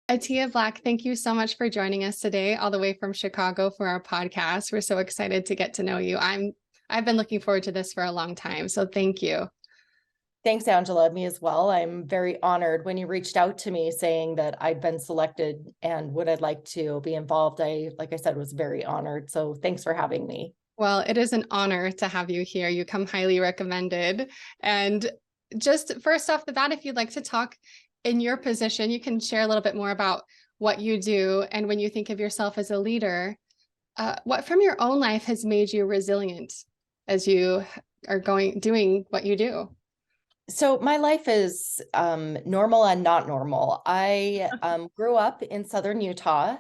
Atia Black, thank you so much for joining us today, all the way from Chicago for our podcast. We're so excited to get to know you. I've been looking forward to this for a long time, so thank you. Thanks, Angela. Me as well. I'm very honored when you reached out to me saying that I'd been selected and would I'd like to be involved. Like I said, was very honored. So thanks for having me. Well, it is an honor to have you here. You come highly recommended. And just first off the bat, if you'd like to talk in your position, you can share a little bit more about what you do. And when you think of yourself as a leader, what from your own life has made you resilient as you are doing what you do? So my life is normal and not normal. I grew up in Southern Utah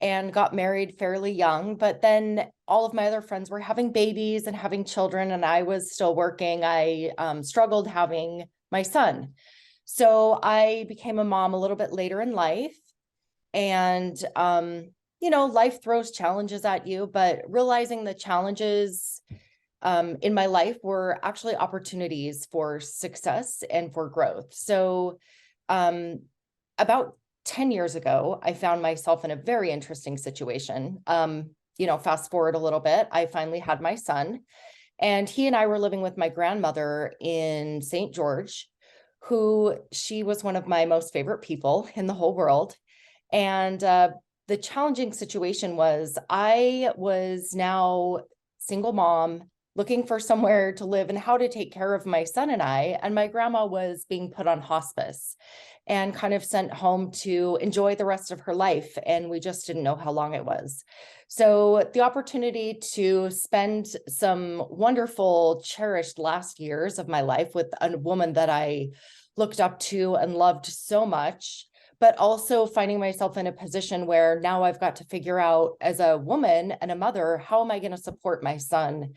and got married fairly young, but then all of my other friends were having babies and having children, and I was still working. I struggled having my son. So I became a mom a little bit later in life. And, life throws challenges at you, but realizing the challenges in my life were actually opportunities for success and for growth. So about 10 years ago, I found myself in a very interesting situation. Fast forward a little bit, I finally had my son, and he and I were living with my grandmother in St. George, she was one of my most favorite people in the whole world. And the challenging situation was I was now single mom, looking for somewhere to live and how to take care of my son and I. And my grandma was being put on hospice and kind of sent home to enjoy the rest of her life. And we just didn't know how long it was. So the opportunity to spend some wonderful, cherished last years of my life with a woman that I looked up to and loved so much, but also finding myself in a position where now I've got to figure out, as a woman and a mother, how am I going to support my son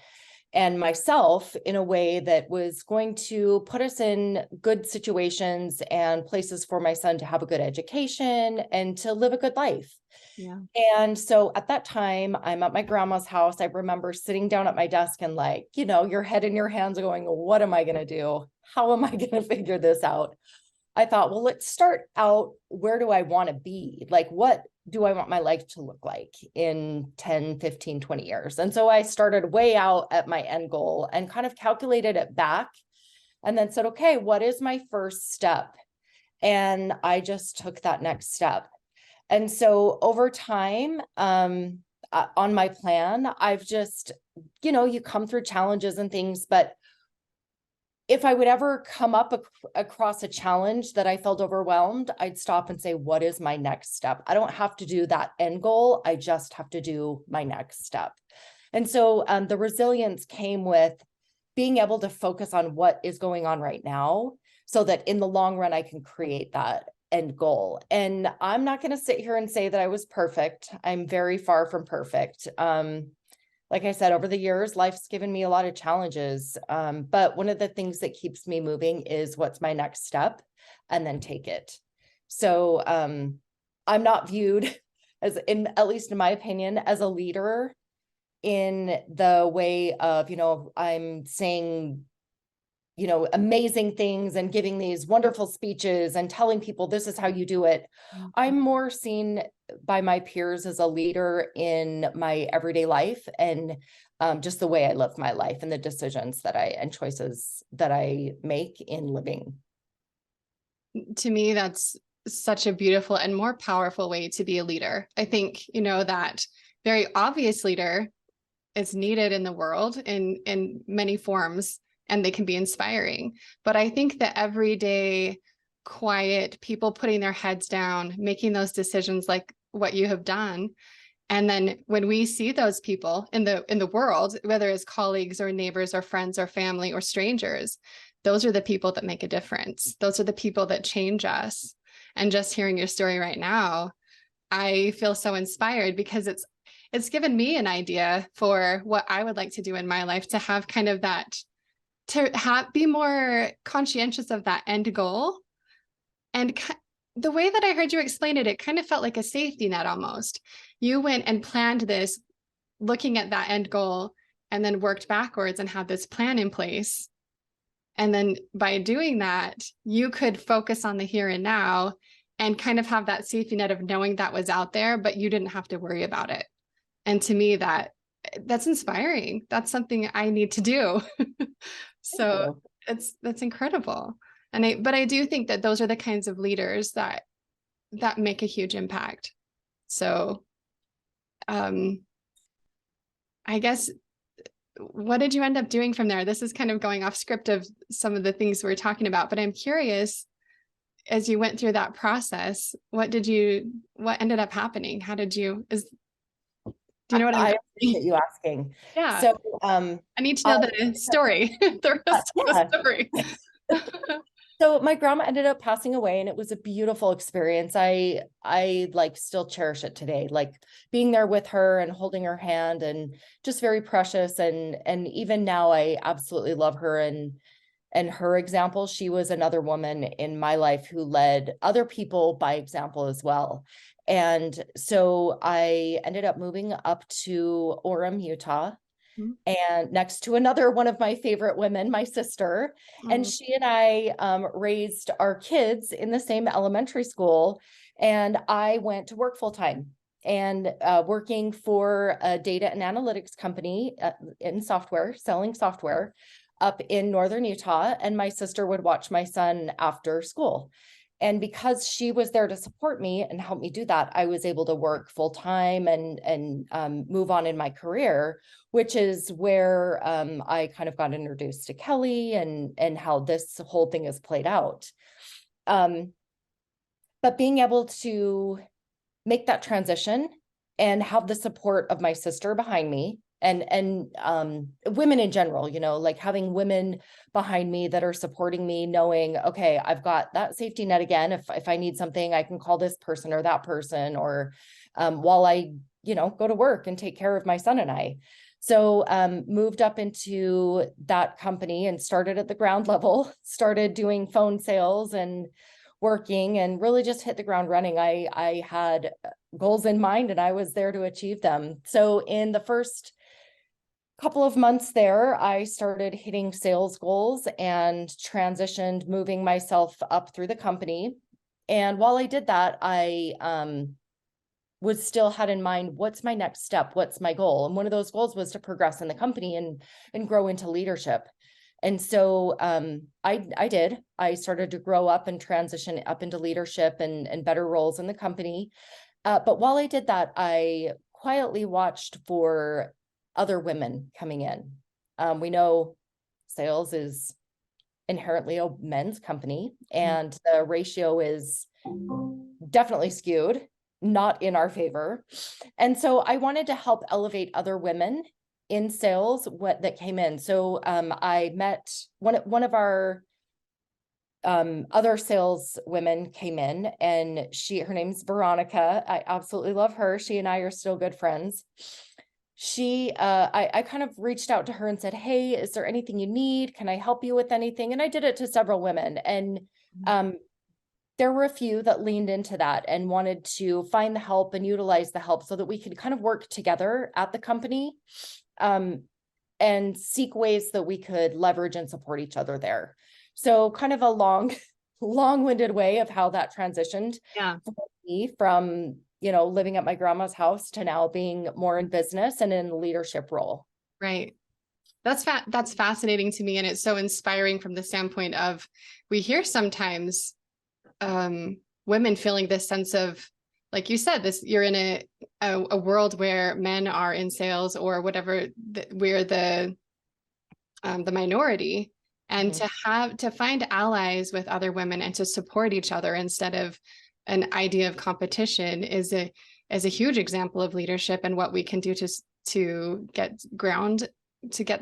and myself in a way that was going to put us in good situations and places for my son to have a good education and to live a good life. Yeah. And so at that time, I'm at my grandma's house. I remember sitting down at my desk and your head in your hands going, what am I going to do? How am I going to figure this out? I thought, well, let's start out. Where do I want to be? What do I want my life to look like in 10, 15, 20 years? And so I started way out at my end goal and kind of calculated it back and then said, okay, what is my first step? And I just took that next step. And so over time, on my plan, I've just, you come through challenges and things, but if I would ever come up across a challenge that I felt overwhelmed, I'd stop and say, what is my next step? I don't have to do that end goal. I just have to do my next step. And so the resilience came with being able to focus on what is going on right now so that in the long run, I can create that end goal. And I'm not going to sit here and say that I was perfect. I'm very far from perfect. Like I said, over the years, life's given me a lot of challenges. But one of the things that keeps me moving is what's my next step, and then take it. So I'm not viewed as, at least in my opinion, as a leader in the way of, I'm saying, amazing things and giving these wonderful speeches and telling people this is how you do it. I'm more seen by my peers as a leader in my everyday life and just the way I live my life and the decisions and choices that I make in living. To me, that's such a beautiful and more powerful way to be a leader. I think, that very obvious leader is needed in the world in many forms, and they can be inspiring. But I think the everyday, quiet people putting their heads down, making those decisions like what you have done. And then when we see those people in the world, whether it's colleagues or neighbors or friends or family or strangers, those are the people that make a difference. Those are the people that change us. And just hearing your story right now, I feel so inspired because it's given me an idea for what I would like to do in my life, to have kind of that, be more conscientious of that end goal. And the way that I heard you explain it, it kind of felt like a safety net almost. You went and planned this, looking at that end goal, and then worked backwards and had this plan in place. And then by doing that, you could focus on the here and now and kind of have that safety net of knowing that was out there, but you didn't have to worry about it. And to me, that's inspiring. That's something I need to do. So that's incredible. But I do think that those are the kinds of leaders that make a huge impact. So I guess, what did you end up doing from there? This is kind of going off script of some of the things we're talking about, but I'm curious, as you went through that process, what ended up happening? Do you know what I I'm appreciate you asking. Yeah. So I need to know the story, the rest of the story. So my grandma ended up passing away, and it was a beautiful experience. I like still cherish it today, like being there with her and holding her hand, and just very precious. And even now I absolutely love her and her example. She was another woman in my life who led other people by example as well. And so I ended up moving up to Orem, Utah, and next to another one of my favorite women, my sister. And she and I raised our kids in the same elementary school. And I went to work full time and working for a data and analytics company in software, selling software up in northern Utah. And my sister would watch my son after school. And because she was there to support me and help me do that, I was able to work full time and move on in my career, which is where I kind of got introduced to Kelly and how this whole thing has played out. But being able to make that transition and have the support of my sister behind me, and women in general, like having women behind me that are supporting me, knowing, okay, I've got that safety net again. If I need something, I can call this person or that person, or while I, go to work and take care of my son and I. So moved up into that company and started at the ground level, started doing phone sales and working, and really just hit the ground running. I had goals in mind and I was there to achieve them. So in the first couple of months there, I started hitting sales goals and transitioned, moving myself up through the company. And while I did that, I was still had in mind, what's my next step? What's my goal? And one of those goals was to progress in the company and grow into leadership. And so I did. I started to grow up and transition up into leadership and better roles in the company. But while I did that, I quietly watched for other women coming in. We know sales is inherently a men's company, and the ratio is definitely skewed, not in our favor. And so I wanted to help elevate other women in sales that came in. So I met one of our other sales women came in, and her name's Veronica. I absolutely love her. She and I are still good friends. I kind of reached out to her and said, hey, is there anything you need? Can I help you with anything? And I did it to several women. And there were a few that leaned into that and wanted to find the help and utilize the help so that we could kind of work together at the company and seek ways that we could leverage and support each other there. So kind of a long-winded way of how that transitioned for me from living at my grandma's house to now being more in business and in a leadership role. Right. That's fascinating to me. And it's so inspiring from the standpoint of, we hear sometimes women feeling this sense of, like you said, you're in a world where men are in sales or whatever, we're the minority, and to find allies with other women and to support each other instead of an idea of competition is a huge example of leadership and what we can do to get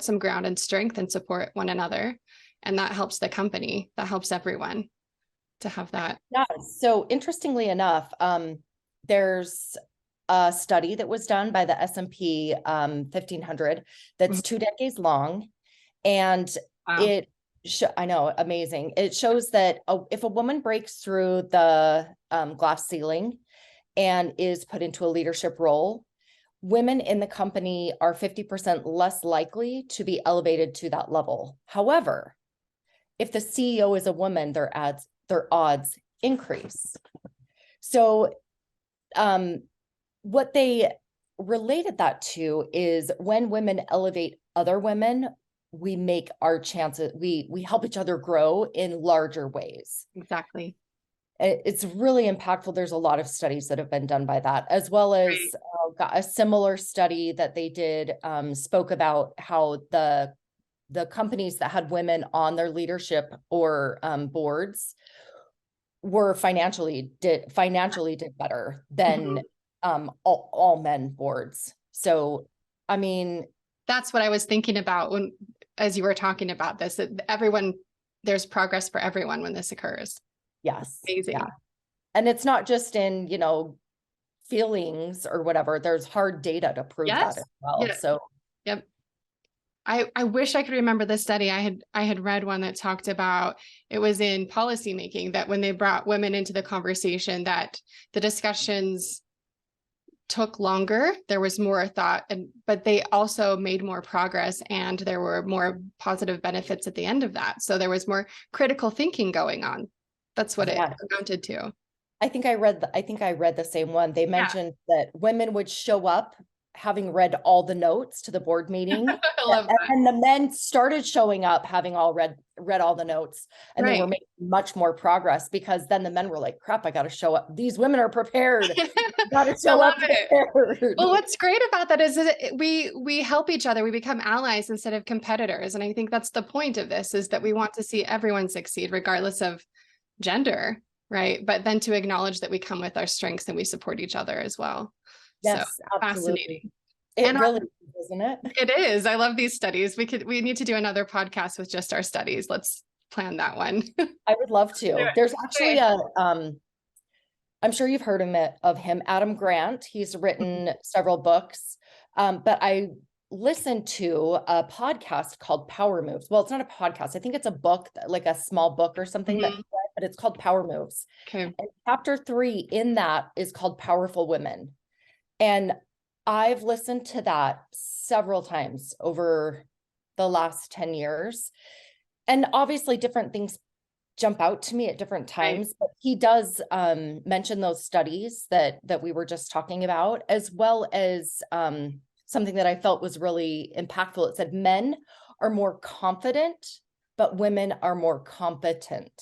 some ground and strength and support one another. And that helps the company, that helps everyone to have that. Yeah. So interestingly enough, there's a study that was done by the S&P 1500 that's 2 decades long. And wow. I know, amazing. It shows that if a woman breaks through the glass ceiling and is put into a leadership role, women in the company are 50% less likely to be elevated to that level. However, if the CEO is a woman, their odds increase. So what they related that to is when women elevate other women, we make our chances, we help each other grow in larger ways. Exactly. It's really impactful. There's a lot of studies that have been done by that, as well as a similar study that they did spoke about how the companies that had women on their leadership or boards were financially did better than all men boards. So, I mean, that's what I was thinking about when, as you were talking about this, that everyone, there's progress for everyone when this occurs. yes. Amazing. Yeah. And it's not just in, feelings or whatever. There's hard data to prove that as well. Yes. So, yep. I wish I could remember the study. I had read one that talked about, it was in policymaking, that when they brought women into the conversation, that the discussions took longer, there was more thought, but they also made more progress, and there were more positive benefits at the end of that. So there was more critical thinking going on. That's what it amounted to. I think I read the same one. They mentioned that women would show up having read all the notes to the board meeting. I love that. And the men started showing up having all read all the notes, and they were making much more progress, because then the men were like, crap, I got to show up. These women are prepared. Got to show up prepared. Well, what's great about that is that we help each other. We become allies instead of competitors. And I think that's the point of this, is that we want to see everyone succeed regardless of gender, right? But then to acknowledge that we come with our strengths and we support each other as well. Yes, so fascinating. It really is, isn't it? It is. I love these studies. We need to do another podcast with just our studies. Let's plan that one. I would love to. There's actually I'm sure you've heard of him, Adam Grant. He's written several books, but I listened to a podcast called Power Moves. Well, it's not a podcast. I think it's a book, like a small book or something, but it's called Power Moves. Okay. And chapter 3 in that is called Powerful Women. And I've listened to that several times over the last 10 years. And obviously different things jump out to me at different times, but he does mention those studies that we were just talking about, as well as something that I felt was really impactful. It said men are more confident, but women are more competent.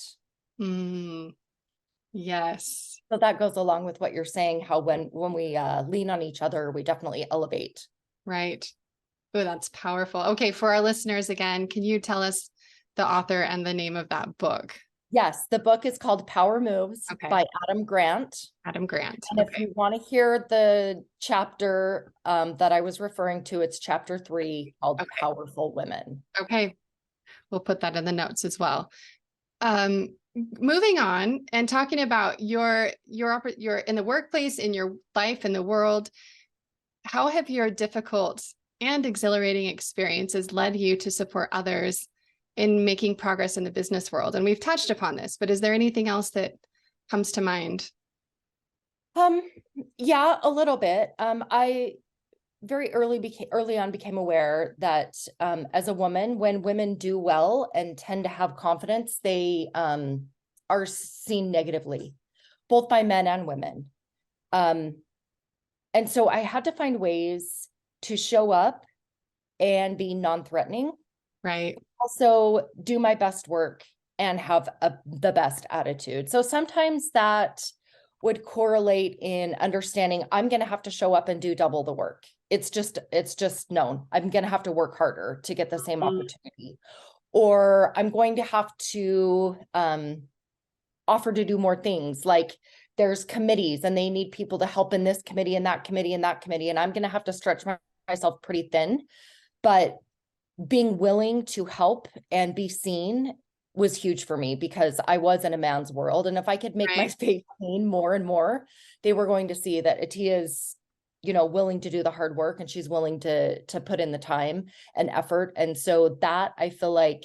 Yes. So that goes along with what you're saying, how when we lean on each other, we definitely elevate. Right. Oh, that's powerful. Okay, for our listeners again, can you tell us the author and the name of that book? Yes, the book is called Power Moves by Adam Grant. Adam Grant. And if you want to hear the chapter that I was referring to, it's chapter 3 called Powerful Women. Okay. We'll put that in the notes as well. Moving on and talking about your in the workplace, in your life, in the world, how have your difficult and exhilarating experiences led you to support others in making progress in the business world? And we've touched upon this, but is there anything else that comes to mind? Yeah, a little bit. I very early on became aware that as a woman, when women do well and tend to have confidence, they are seen negatively, both by men and women. And so I had to find ways to show up and be non-threatening. Right. Also do my best work and have the best attitude. So sometimes that would correlate in understanding I'm going to have to show up and do double the work. It's just known. I'm going to have to work harder to get the same opportunity, or I'm going to have to offer to do more things. Like there's committees and they need people to help in this committee and that committee and that committee. And I'm going to have to stretch myself pretty thin, but being willing to help and be seen was huge for me, because I was in a man's world. And if I could make my face seen more and more, they were going to see that Atia is, willing to do the hard work, and she's willing to put in the time and effort. And so that, I feel like,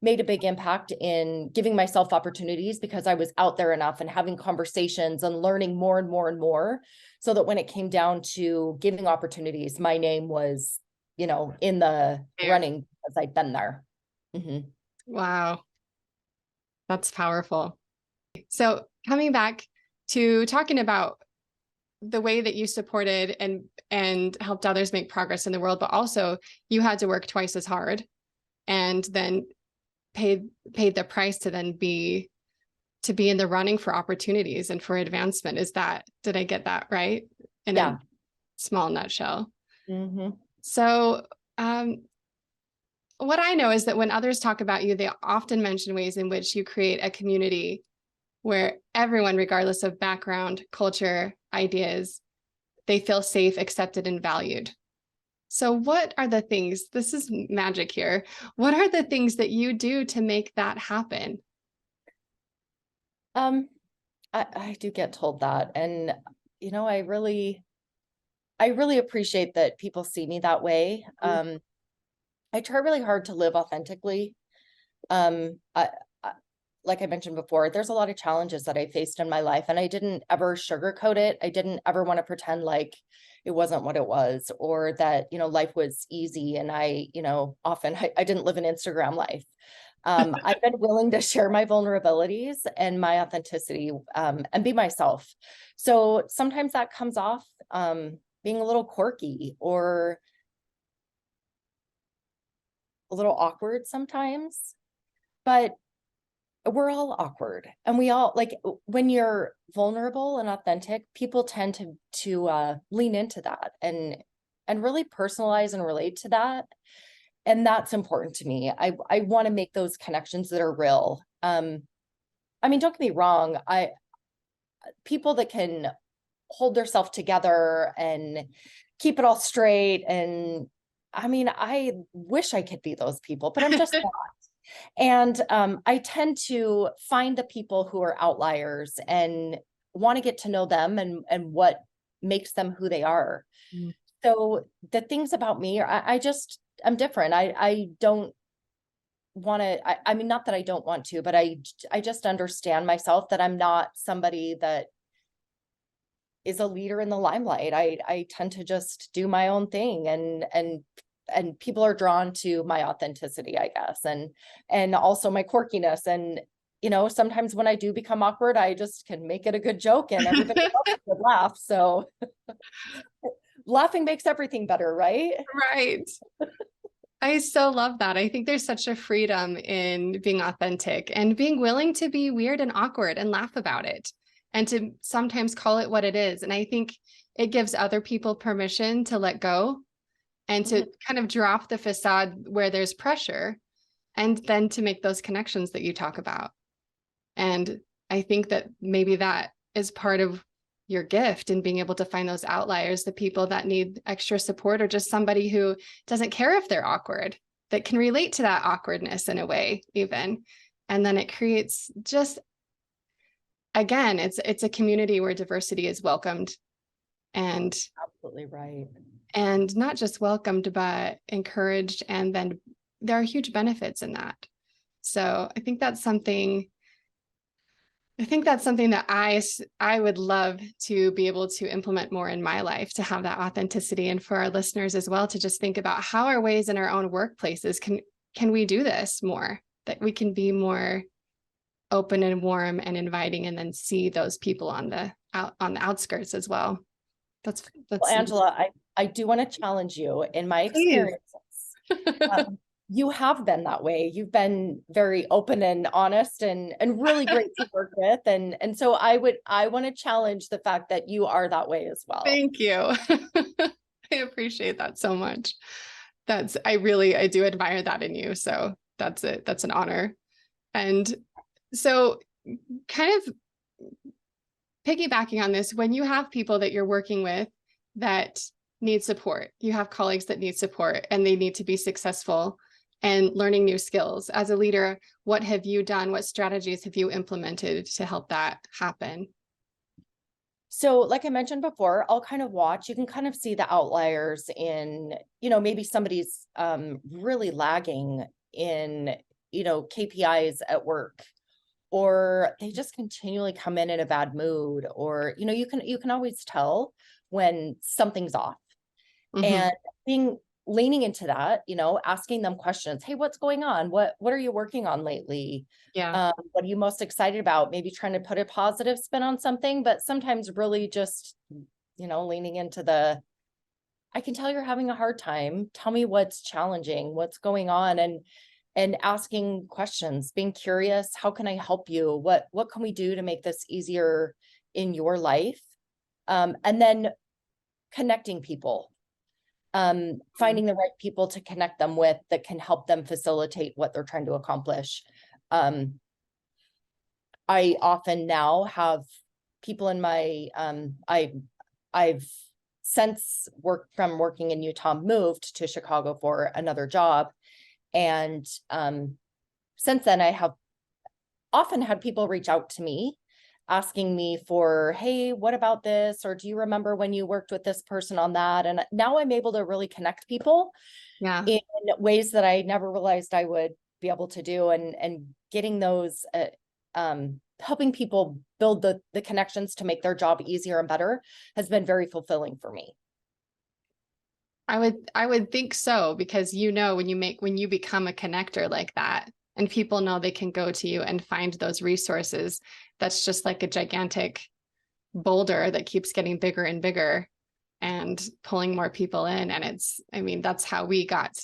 made a big impact in giving myself opportunities, because I was out there enough and having conversations and learning more and more and more, so that when it came down to giving opportunities, my name was, in the running, because I'd been there. Wow. That's powerful. So coming back to talking about the way that you supported and helped others make progress in the world, but also you had to work twice as hard and then paid the price to then be in the running for opportunities and for advancement. Did I get that right? In Yeah. a small nutshell. Mm-hmm. So what I know is that when others talk about you, they often mention ways in which you create a community where everyone, regardless of background, culture, ideas, they feel safe, accepted, and valued. So what are the things, this is magic here, what are the things that you do to make that happen? I do get told that. And, I really appreciate that people see me that way. I try really hard to live authentically. I, like I mentioned before, there's a lot of challenges that I faced in my life, and I didn't ever sugarcoat it. I didn't ever want to pretend like it wasn't what it was, or that, life was easy. And often I didn't live an Instagram life. I've been willing to share my vulnerabilities and my authenticity, and be myself. So sometimes that comes off being a little quirky or a little awkward sometimes, but we're all awkward, and we all, like, when you're vulnerable and authentic, people tend to lean into that and really personalize and relate to that. And that's important to me. I want to make those connections that are real. I mean, don't get me wrong. People that can hold themselves together and keep it all straight. And I mean, I wish I could be those people, but I'm just not. And I tend to find the people who are outliers and want to get to know them and what makes them who they are. Mm. So the things about me, I'm different. I don't want to, I mean, not that I don't want to, but I just understand myself that I'm not somebody that is a leader in the limelight. I tend to just do my own thing, and people are drawn to my authenticity, I guess, and also my quirkiness. And sometimes when I do become awkward, I just can make it a good joke, and everybody else would laugh. So laughing makes everything better, right? Right. I so love that. I think there's such a freedom in being authentic and being willing to be weird and awkward and laugh about it and to sometimes call it what it is. And I think it gives other people permission to let go and to kind of drop the facade where there's pressure, and then to make those connections that you talk about. And I think that maybe that is part of your gift in being able to find those outliers, the people that need extra support, or just somebody who doesn't care if they're awkward, that can relate to that awkwardness in a way, even. And then it creates just, again, it's a community where diversity is welcomed, and Absolutely right. and not just welcomed, but encouraged. And then there are huge benefits in that. So I think that's something that I would love to be able to implement more in my life, to have that authenticity, and for our listeners as well, to just think about how are ways in our own workplaces can we do this more, that we can be more open and warm and inviting, and then see those people on the outskirts as well. That's Well, Angela, I do want to challenge you. In my experiences, you have been that way. You've been very open and honest and really great to work with. And so I want to challenge the fact that you are that way as well. Thank you. I appreciate that so much. I do admire that in you. So that's it. That's an honor. And so kind of piggybacking on this, when you have people that you're working with that need support, you have colleagues that need support and they need to be successful and learning new skills. As a leader, what have you done? What strategies have you implemented to help that happen? So like I mentioned before, I'll kind of watch, you can kind of see the outliers in, maybe somebody's really lagging in, KPIs at work, or they just continually come in a bad mood, or, you can always tell when something's off. And being leaning into that, asking them questions. Hey, what's going on? What are you working on lately? Yeah. What are you most excited about? Maybe trying to put a positive spin on something, but sometimes really just, leaning into I can tell you're having a hard time. Tell me what's challenging, what's going on, and asking questions, being curious. How can I help you? What can we do to make this easier in your life? And then connecting people, finding the right people to connect them with that can help them facilitate what they're trying to accomplish. I often now have people in my, I've since working in Utah, moved to Chicago for another job. And since then, I have often had people reach out to me asking me for, hey, what about this? Or do you remember when you worked with this person on that? And now I'm able to really connect people in ways that I never realized I would be able to do. And getting those, helping people build the connections to make their job easier and better has been very fulfilling for me. I would think so, because when you become a connector like that, and people know they can go to you and find those resources, that's just like a gigantic boulder that keeps getting bigger and bigger and pulling more people in. And that's how we got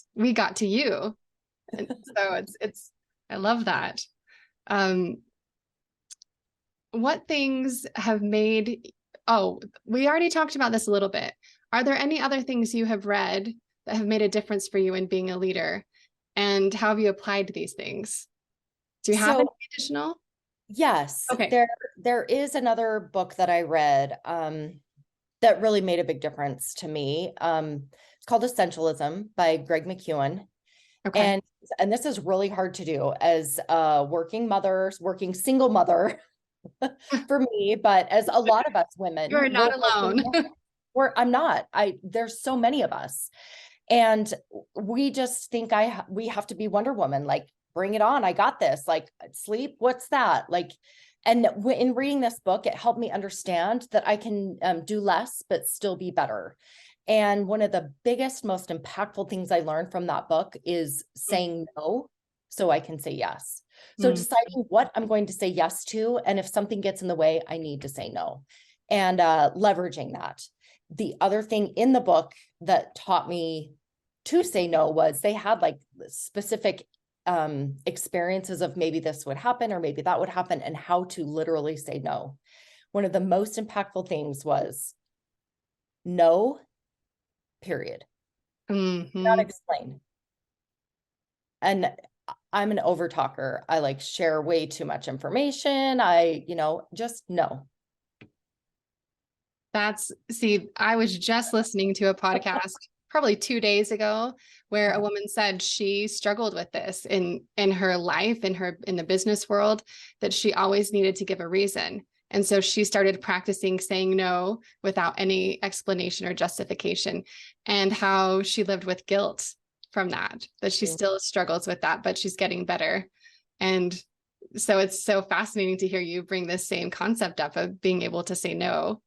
to you. And so I love that. What things have made, we already talked about this a little bit. Are there any other things you have read that have made a difference for you in being a leader? And how have you applied these things? Do you have any additional? Yes, Okay. there is another book that I read that really made a big difference to me. It's called Essentialism by Greg McKeown. Okay. And this is really hard to do as a working single mother for me, but as a lot of us women, You're not alone. I'm not. There's so many of us. And we just think we have to be Wonder Woman, like, bring it on. I got this. Like, sleep. What's that? Like, and in reading this book, it helped me understand that I can do less, but still be better. And one of the biggest, most impactful things I learned from that book is saying no so I can say yes. So deciding what I'm going to say yes to, and if something gets in the way, I need to say no, and leveraging that. The other thing in the book that taught me to say no was they had like specific experiences of maybe this would happen or maybe that would happen, and how to literally say no. One of the most impactful things was no, period. Not explain. And I'm an over talker. I like share way too much information. Just no. I was just listening to a podcast probably 2 days ago where a woman said she struggled with this in her life, in the business world, that she always needed to give a reason. And so she started practicing saying no without any explanation or justification, and how she lived with guilt from that she still struggles with that, but she's getting better. And so it's so fascinating to hear you bring this same concept up of being able to say no.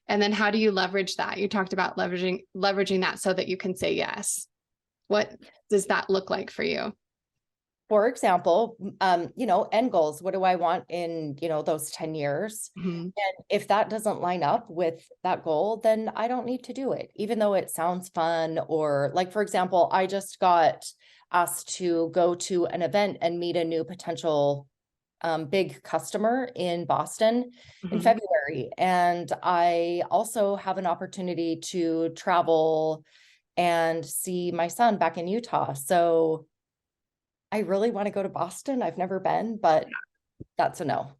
And then how do you leverage that? You talked about leveraging that so that you can say yes. What does that look like for you? For example, end goals. What do I want in, those 10 years? And if that doesn't line up with that goal, then I don't need to do it, even though it sounds fun. Or like, for example, I just got asked to go to an event and meet a new potential big customer in Boston in February. And I also have an opportunity to travel and see my son back in Utah. So I really want to go to Boston. I've never been, but that's a no.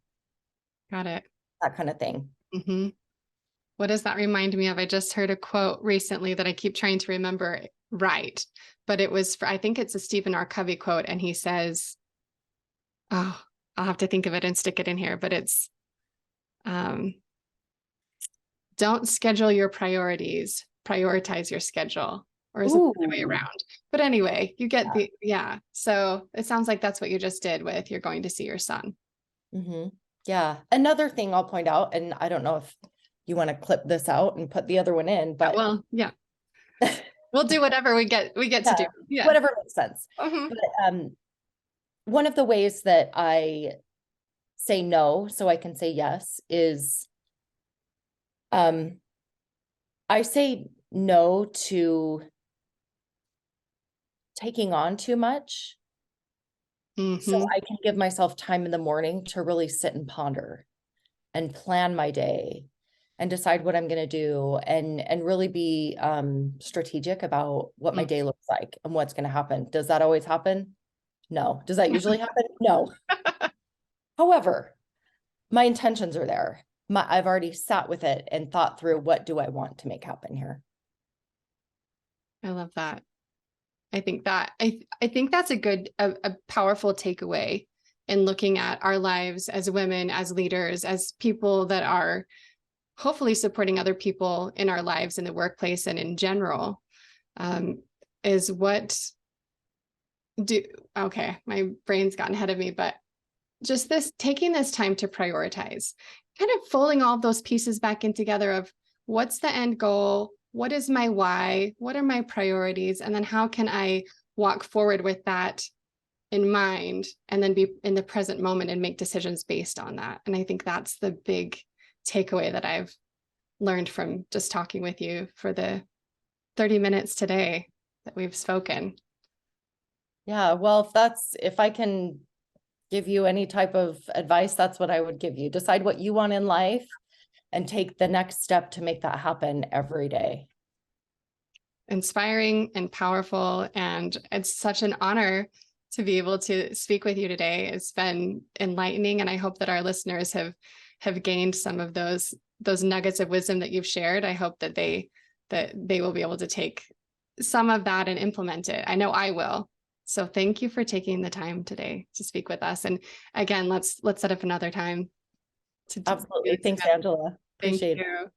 Got it. That kind of thing. What does that remind me of? I just heard a quote recently that I keep trying to remember right, but I think it's a Stephen R. Covey quote. And he says, I'll have to think of it and stick it in here, but it's, don't schedule your priorities, prioritize your schedule. Or is it the other way around? But anyway, you get so it sounds like that's what you just did with you're going to see your son. Yeah. Another thing I'll point out, and I don't know if you want to clip this out and put the other one in, but well, yeah. We'll do whatever we get to do. Yeah. Whatever makes sense. Mhm. But one of the ways that I say no so I can say yes is I say no to taking on too much. So Mhm. I can give myself time in the morning to really sit and ponder and plan my day and decide what I'm going to do and really be strategic about what my Mm. day looks like and what's going to happen. Does that always happen? No. Does that usually happen? No. However, my intentions are there. I've already sat with it and thought through what do I want to make happen here. I love that. I think that's a powerful takeaway in looking at our lives as women, as leaders, as people that are hopefully supporting other people in our lives in the workplace and in general. Is what do okay, my brain's gotten ahead of me, but just this taking this time to prioritize, kind of folding all of those pieces back in together of what's the end goal, what is my why, what are my priorities, and then how can I walk forward with that in mind and then be in the present moment and make decisions based on that. And I think that's the big takeaway that I've learned from just talking with you for the 30 minutes today that we've spoken. Yeah, well, if I can give you any type of advice, that's what I would give you. Decide what you want in life and take the next step to make that happen every day. Inspiring and powerful. And it's such an honor to be able to speak with you today. It's been enlightening. And I hope that our listeners have gained some of those nuggets of wisdom that you've shared. I hope that they will be able to take some of that and implement it. I know I will. So thank you for taking the time today to speak with us. And again, let's set up another time to do Absolutely. this Thanks, together. Angela. Thank Appreciate it. you.